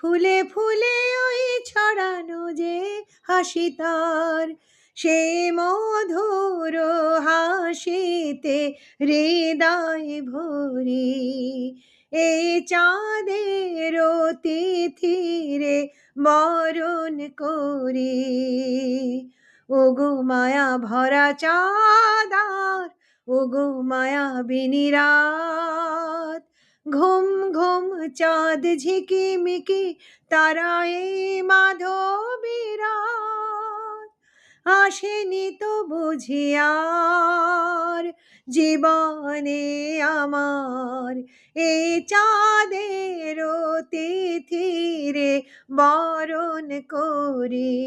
ফুলে ফুলে ওই ছড়ানো যে হাসি তার, সে মধুর হাসিতে হৃদয় ভরি। এই চাঁদের তিথিরে বরণ করি। ওগো মায়া ভরা চাঁদার, ওগো মায়াবিনী রাত, ঘুম ঘুম চাঁদ ঝিকিমিকি তারায় মাধবী রাত। আসেনি তো বুঝি আর জীবনে আমার, এই চাঁদের তিথিরে বরণ করি।